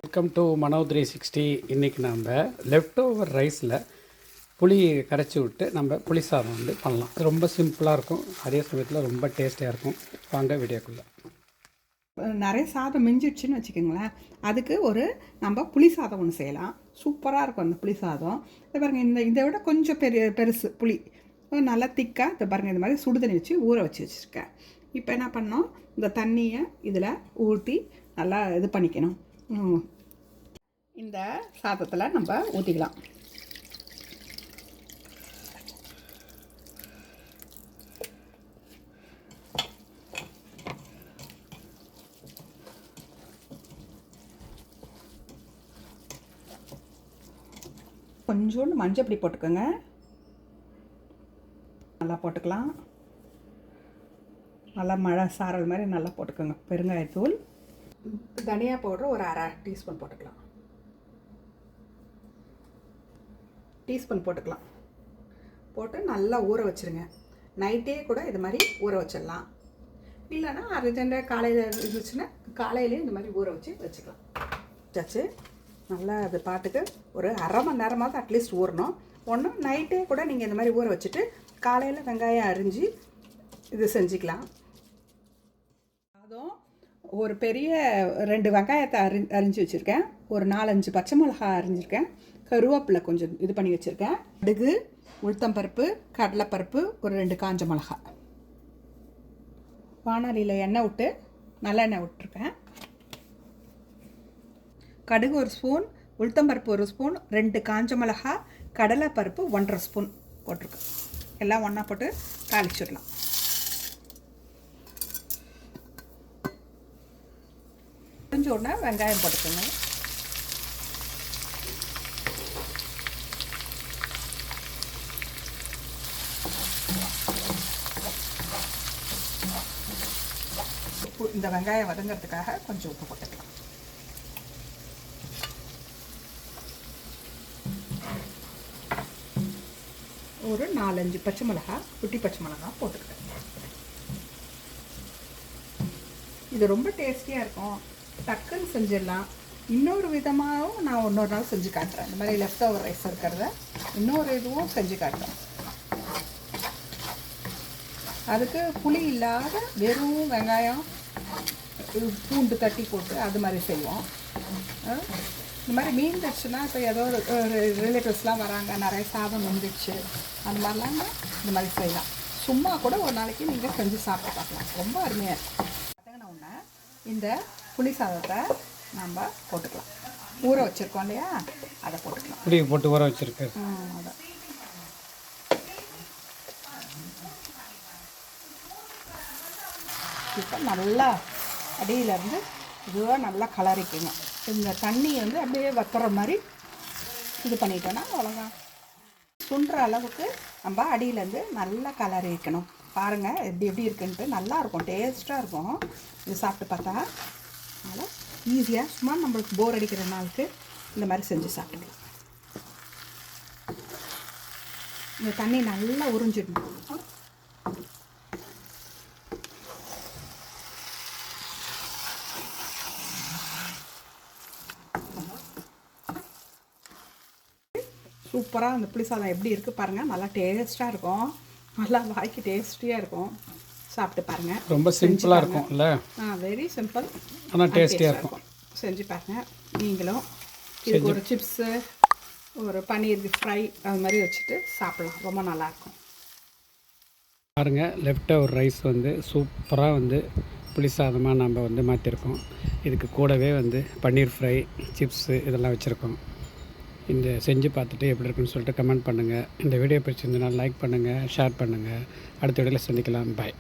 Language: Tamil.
வெல்கம் டு மனோ 360. இன்றைக்கி நம்ம லெஃப்ட் ஓவர் ரைஸில் புளி கரைச்சி விட்டு நம்ம புளி சாதம் வந்து பண்ணலாம். ரொம்ப சிம்பிளாக இருக்கும், அதே சமயத்தில் ரொம்ப டேஸ்டியாக இருக்கும். வாங்க வீடியோக்குள்ளே. நிறைய சாதம் மிஞ்சிடுச்சுன்னு வச்சுக்கோங்களேன், அதுக்கு ஒரு நம்ம புளி சாதம் ஒன்று செய்யலாம். சூப்பராக இருக்கும் அந்த புளி சாதம். இது பாருங்கள், இதை விட கொஞ்சம் பெருசு புளி நல்லா திக்காக. இதை பாருங்கள், இந்த மாதிரி சுடுதண்ணி வச்சு ஊற வச்சுருக்கேன். இப்போ என்ன பண்ணோம், இந்த தண்ணியை இதில் ஊற்றி நல்லா இது பண்ணிக்கணும். இந்த சாதத்தில் நம்ம ஊற்றிக்கலாம். கொஞ்சோண்டு மஞ்சள் பொடி போட்டுக்கோங்க, நல்லா போட்டுக்கலாம். நல்லா மழை சாரல் மாதிரி நல்லா போட்டுக்கோங்க. பெருங்காயத்தூள், தனியா பவுடர் ஒரு அரை டீஸ்பூன் போட்டுக்கலாம். போட்டு நல்லா ஊற வச்சுருங்க. நைட்டே கூட இது மாதிரி ஊற வச்சிடலாம். இல்லைன்னா அர்ஜென்ட்டாக காலையில் இருந்துச்சுன்னா காலையிலேயே இந்த மாதிரி ஊற வச்சுக்கலாம். வச்சு நல்லா அது பாட்டுக்கு ஒரு அரை மணி நேரமாவது அட்லீஸ்ட் ஊறணும். ஒன்று நைட்டே கூட நீங்கள் இந்த மாதிரி ஊற வச்சுட்டு காலையில் வெங்காயம் அரிஞ்சு இது செஞ்சுக்கலாம். அதுவும் ஒரு பெரிய 2 வெங்காயத்தை அரிஞ்சு வச்சுருக்கேன். ஒரு 4-5 பச்சை மிளகாய் அரிஞ்சிருக்கேன். கருவேப்பிலை கொஞ்சம் இது பண்ணி வச்சுருக்கேன். கடுகு, உளுத்தம்பருப்பு, கடலைப்பருப்பு, ஒரு 2 காஞ்ச மிளகாய். வானலியில் எண்ணெய் விட்டு நல்லெண்ணெய் விட்டுருக்கேன். கடுகு 1 ஸ்பூன், உளுத்தம்பருப்பு 1 ஸ்பூன், 2 காஞ்ச மிளகாய், கடலைப்பருப்பு 1.5 ஸ்பூன் போட்டிருக்கேன். எல்லாம் ஒன்றா போட்டு தாளிச்சிடலாம். கொஞ்சம் உடனே வெங்காயம் போட்டுக்கோங்க. இந்த வெங்காயம் வதங்கிறதுக்காக கொஞ்சம் உப்பு போட்டுக்கலாம். ஒரு 4-5 பச்சை மிளகாய், குட்டி பச்சை மிளகாய் போட்டுக்கிறேன். இது ரொம்ப டேஸ்டியாக இருக்கும். டக்குன்னு செஞ்சிடலாம். இன்னொரு விதமாகவும் நான் இன்னொரு நாள் செஞ்சு காட்டுறேன். இந்த மாதிரி லெஃப்ட் ஓவர் ரைஸ் இருக்கிறத இன்னொரு இதுவும் செஞ்சு காட்டுறேன். அதுக்கு புளி இல்லாத வெறும் வெங்காயம், பூண்டு தட்டி போட்டு அது மாதிரி செய்வோம். இந்த மாதிரி மீந்துடுச்சுன்னா, இப்போ ஏதோ ஒரு ரிலேட்டிவ்ஸ்லாம் வராங்க, நிறைய சாதம் வந்துடுச்சு, அந்த மாதிரிலாம் இந்த மாதிரி செய்யலாம். சும்மா கூட ஒரு நாளைக்கு நீங்கள் செஞ்சு சாப்பிட்டு பார்க்கலாம். ரொம்ப அருமையாக இருக்கும். பார்த்தீங்கன்னா ஒன்று, இந்த புளி சாதத்தை நம்ம போட்டுக்கலாம். ஊற வச்சுருக்கோம் இல்லையா, அதை போட்டுக்கலாம். புளி போட்டு ஊற வச்சுருக்கு. அதான் இப்போ நல்லா அடியிலேருந்து இதுவாக நல்லா கலரிக்கணும். இந்த தண்ணி வந்து அப்படியே வத்துற மாதிரி இது பண்ணிட்டோன்னா அவ்வளோதான். சுண்டுற அளவுக்கு நம்ம அடியிலேருந்து நல்லா கலரி வைக்கணும். பாருங்கள் எப்படி இருக்குன்ட்டு. நல்லாயிருக்கும், டேஸ்ட்டாக இருக்கும் இது சாப்பிட்டு பார்த்தா. அதனால் ஈஸியாக சும்மா நம்மளுக்கு போர் அடிக்கிற நாளுக்கு இந்த மாதிரி செஞ்சு சாப்பிட்டுக்கலாம். இந்த தண்ணி நல்லா உறிஞ்சிடணும். சூப்பராக அந்த புளி சாதம் எப்படி இருக்குது பாருங்கள். நல்லா டேஸ்ட்டாக இருக்கும், நல்லா வாய்க்கு டேஸ்டியாக இருக்கும். சாப்பிட்டு பாருங்கள். ரொம்ப சிம்பிளாக இருக்கும் இல்லை? வெரி சிம்பிள், ஆனால் டேஸ்டியாக இருக்கும். செஞ்சு பாருங்கள் நீங்களும். இதுக்கு ஒரு சிப்ஸு, ஒரு பன்னீர் ஃப்ரை அது மாதிரி வச்சுட்டு சாப்பிட்லாம். ரொம்ப நல்லாயிருக்கும். பாருங்கள், லெஃப்ட் ஓவர் ரைஸ் வந்து சூப்பராக வந்து புளி சாதமாக நம்ம வந்து மாற்றிருக்கோம். இதுக்கு கூடவே வந்து பன்னீர் ஃப்ரை, சிப்ஸு இதெல்லாம் வச்சுருக்கோம். இந்த செஞ்சு பார்த்துட்டு எப்படி இருக்குன்னு சொல்லிட்டு கமெண்ட் பண்ணுங்கள். இந்த வீடியோ பிடிச்சிருந்ததுனால் லைக் பண்ணுங்கள், ஷேர் பண்ணுங்கள். அடுத்த வீடியோவில் சந்திக்கலாம். பாய்.